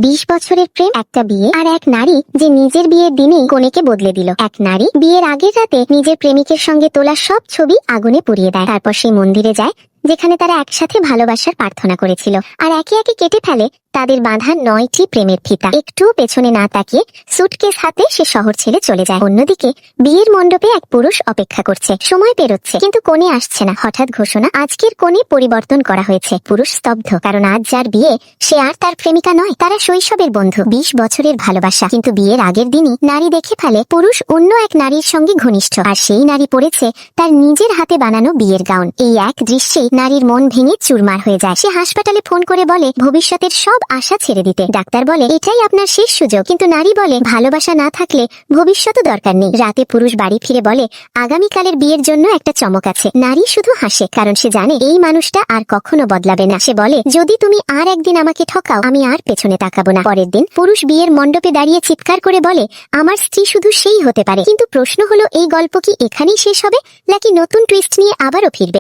20 বছরের প্রেম, একটা বিয়ে, আর এক নারী যে নিজের বিয়ের দিনেই কনেকে বদলে দিল। এক নারী বিয়ের আগের রাতে নিজের প্রেমিকের সঙ্গে তোলা সব ছবি আগুনে পুড়িয়ে দেয়। তারপর সেই মন্দিরে যায় যেখানে তারা একসাথে ভালোবাসার প্রার্থনা করেছিল, আর একে একে কেটে ফেলে তাদের বাঁধা 9টি প্রেমের ফিতা। একটু পেছনে না তাকিয়ে সুটকেস হাতে সে শহর ছেড়ে চলে যায়। অন্যদিকে বিয়ের মণ্ডপে এক পুরুষ অপেক্ষা করছে। সময় পেরোচ্ছে কিন্তু কোণে আসছে না। হঠাৎ ঘোষণা, আজকের কোণে পরিবর্তন করা হয়েছে। পুরুষ স্তব্ধ, কারণ আজ যার বিয়ে সে আর তার প্রেমিকা নয়, তারা শৈশবের বন্ধু। 20 বছরের ভালোবাসা, কিন্তু বিয়ের আগের দিনই নারী দেখে ফেলে পুরুষ অন্য এক নারীর সঙ্গে ঘনিষ্ঠ, আর সেই নারী পড়েছে তার নিজের হাতে বানানো বিয়ের গাউন। এই এক দৃশ্যেই নারীর মন ভেঙে চুরমার হয়ে যায়। সে হাসপাতালে ফোন করে বলে ভবিষ্যতের সব আশা ছেড়ে দিতে। ডাক্তার বলে এটাই আপনার শেষ সুযোগ, কিন্তু নারী বলে ভালোবাসা না থাকলে ভবিষ্যৎও দরকার নেই। রাতে পুরুষ বাড়ি ফিরে বলে আগামীকালের বিয়ের জন্য একটা চমক আছে। নারী শুধু হাসে, কারণ সে জানে এই মানুষটা আর কখনো বদলাবে না। সে বলে যদি তুমি আর একদিন আমাকে ঠকাও আমি আর পেছনে তাকাবো না। পরের দিন পুরুষ বিয়ের মণ্ডপে দাঁড়িয়ে চিৎকার করে বলে আমার স্ত্রী শুধু সেই হতে পারে। কিন্তু প্রশ্ন হলো এই গল্প কি এখানেই শেষ হবে, নাকি নতুন টুইস্ট নিয়ে আবারও ফিরবে?